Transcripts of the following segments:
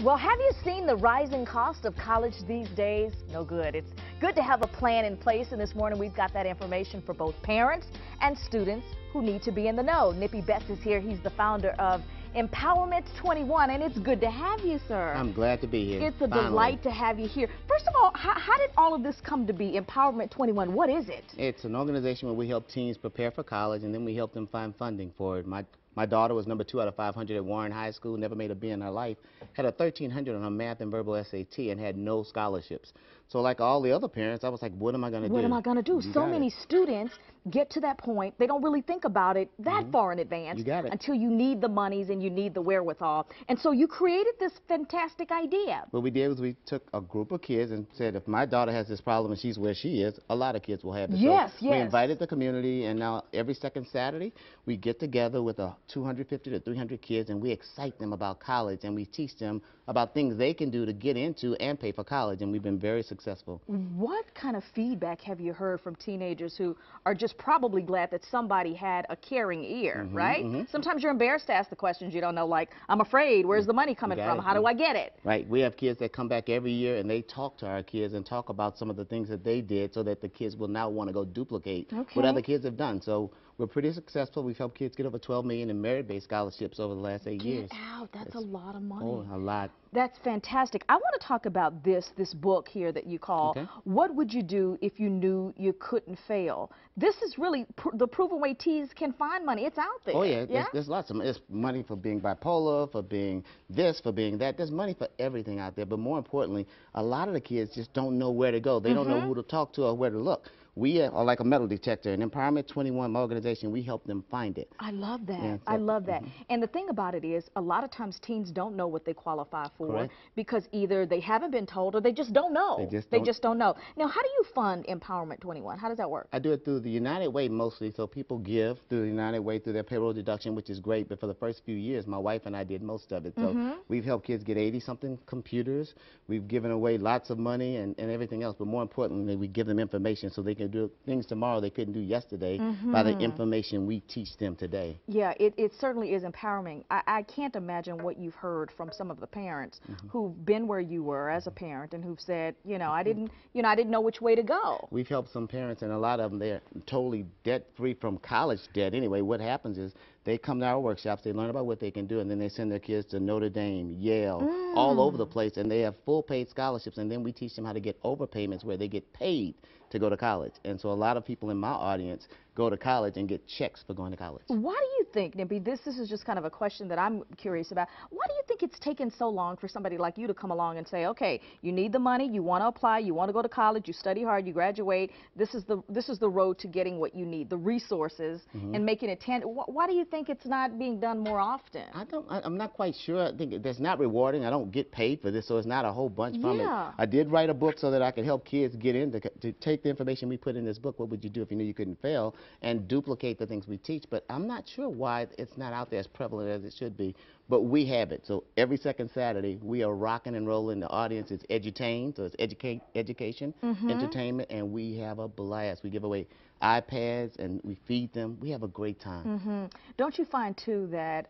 Well, have you seen the rising cost of college these days? No good. It's good to have a plan in place, and this morning we've got that information for both parents and students who need to be in the know. Nippy Betz is here. He's the founder of Empowerment 21, and it's good to have you, sir. I'm glad to be here. It's a delight to have you here. First of all, how did all of this come to be, Empowerment 21? What is it? It's an organization where we help teens prepare for college, and then we help them find funding for it. My daughter was number 2 out of 500 at Warren High School, never made a B in her life, had a 1300 on her math and verbal SAT, and had no scholarships. So like all the other parents, I was like, what am I going to do? What am I going to do? So many students get to that point, they don't really think about it that far in advance until you need the monies and you need the wherewithal. And so you created this fantastic idea. What we did was we took a group of kids and said, if my daughter has this problem and she's where she is, a lot of kids will have it. Yes, so we invited the community, and now every second Saturday, we get together with 250 to 300 kids, and we excite them about college, and we teach them about things they can do to get into and pay for college, and we've been very successful. What kind of feedback have you heard from teenagers who are just probably glad that somebody had a caring ear, right? Sometimes you're embarrassed to ask the questions you don't know, like, I'm afraid, where's the money coming from? How do I get it? Right. We have kids that come back every year, and they talk to our kids and talk about some of the things that they did so that the kids will now want to go duplicate what other kids have done. So we're pretty successful. We've helped kids get over $12 million in merit-based scholarships over the last 8 years. Get out. That's a lot of money. Oh, a lot. That's fantastic. I want to talk about this book here that you call, What Would You Do If You Knew You Couldn't Fail? This is really the proven way teens can find money. It's out there. Oh, yeah. There's lots of money. There's money for being bipolar, for being this, for being that. There's money for everything out there. But more importantly, a lot of the kids just don't know where to go. They don't know who to talk to or where to look. We are like a metal detector. In Empowerment 21, my organization, we help them find it. I love that. Yeah, so, I love that. And the thing about it is, a lot of times teens don't know what they qualify for because either they haven't been told or they just don't know. They just don't know. Now, how do you fund Empowerment 21? How does that work? I do it through the United Way mostly, so people give through the United Way through their payroll deduction, which is great. But for the first few years, my wife and I did most of it. So we've helped kids get 80-something computers. We've given away lots of money and everything else. But more importantly, we give them information so they can do things tomorrow they couldn't do yesterday by the information we teach them today. Yeah, it certainly is empowering. I can't imagine what you've heard from some of the parents who've been where you were as a parent and who've said, I didn't know which way to go. We've helped some parents, and a lot of them, they're totally debt-free from college debt. Anyway, what happens is they come to our workshops, they learn about what they can do, and then they send their kids to Notre Dame, Yale, all over the place, and they have full paid scholarships, and then we teach them how to get overpayments where they get paid to go to college. And so a lot of people in my audience go to college and get checks for going to college. Why do you think, Nippy, this is just kind of a question that I'm curious about, why do you think it's taken so long for somebody like you to come along and say, okay, you need the money, you want to apply, you want to go to college, you study hard, you graduate, this is the road to getting what you need, the resources, and making it tangible. Why do you think it's not being done more often? I'm not quite sure. I think that's not rewarding. I don't get paid for this, so it's not a whole bunch from it. I did write a book so that I could help kids get in to take the information we put in this book, What Would You Do If You Knew You Couldn't Fail, and duplicate the things we teach. But I'm not sure why it's not out there as prevalent as it should be. But we have it. So every second Saturday, we are rocking and rolling. The audience is edutained, so it's education, entertainment, and we have a blast. We give away iPads and we feed them. We have a great time. Don't you find, too, that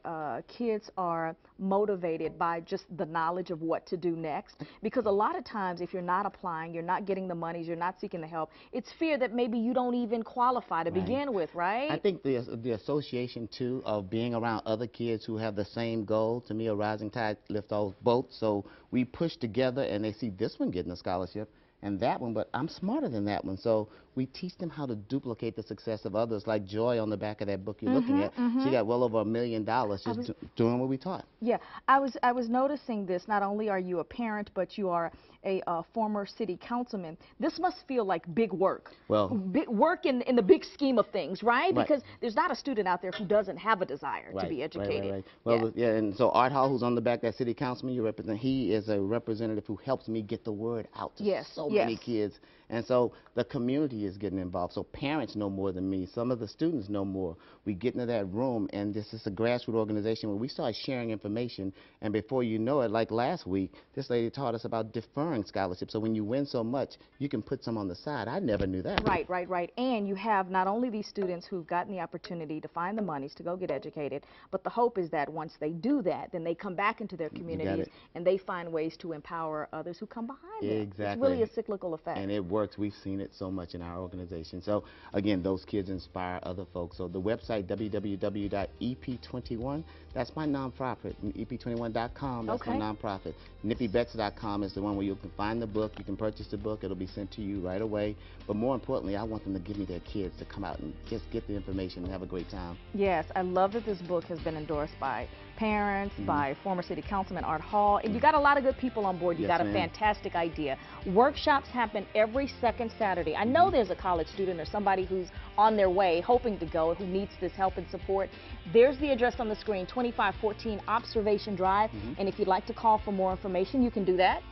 kids are motivated by just the knowledge of what to do next? Because a lot of times, if you're not applying, you're not getting the monies, you're not seeking the help, it's fear that maybe you don't even qualify to begin with, right? I think the association, too, of being around other kids who have the same goal, to me, a rising tide lifts all boats. So we push together, and they see this one getting a scholarship and that one, but I'm smarter than that one. So we teach them how to duplicate the success of others, like Joy on the back of that book you're looking at. She got well over $1 million just doing what we taught. Yeah, I was noticing this. Not only are you a parent, but you are a former city councilman. This must feel like big work. Well, big work in the big scheme of things, right? Because there's not a student out there who doesn't have a desire to be educated. Well, and so Art Hall, who's on the back, that city councilman you represent, he is a representative who helps me get the word out to so many kids. And so the community is getting involved. So parents know more than me. Some of the students know more. We get into that room, and this is a grassroots organization where we start sharing information. And before you know it, like last week, this lady taught us about deferring scholarships. So when you win so much, you can put some on the side. I never knew that. Right. And you have not only these students who've gotten the opportunity to find the monies to go get educated, but the hope is that once they do that, then they come back into their communities and they find ways to empower others who come behind them. Exactly. It's really a cyclical effect. And it works. We've seen it so much in our organization. So again, those kids inspire other folks. So the website, www.ep21, that's my nonprofit. ep21.com, that's my nonprofit. NippyBetz.com is the one where you can find the book. You can purchase the book. It'll be sent to you right away. But more importantly, I want them to give me their kids to come out and just get the information and have a great time. Yes, I love that this book has been endorsed by parents, by former City Councilman Art Hall, and you got a lot of good people on board. You got a fantastic idea. Workshops happen every second Saturday. I know there's a college student or somebody who's on their way hoping to go, who needs this help and support. There's the address on the screen, 2514 Observation Drive, and if you'd like to call for more information, you can do that.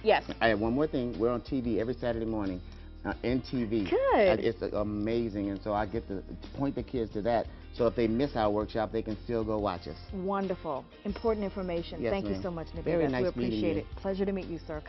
Yes. I have one more thing. We're on TV every Saturday morning. NTV. Good. It's amazing, and so I get to point the kids to that. So if they miss our workshop, they can still go watch us. Wonderful. Important information. Yes, Thank you so much, Nippy. Very nice we appreciate meeting you. it. Pleasure to meet you, sir.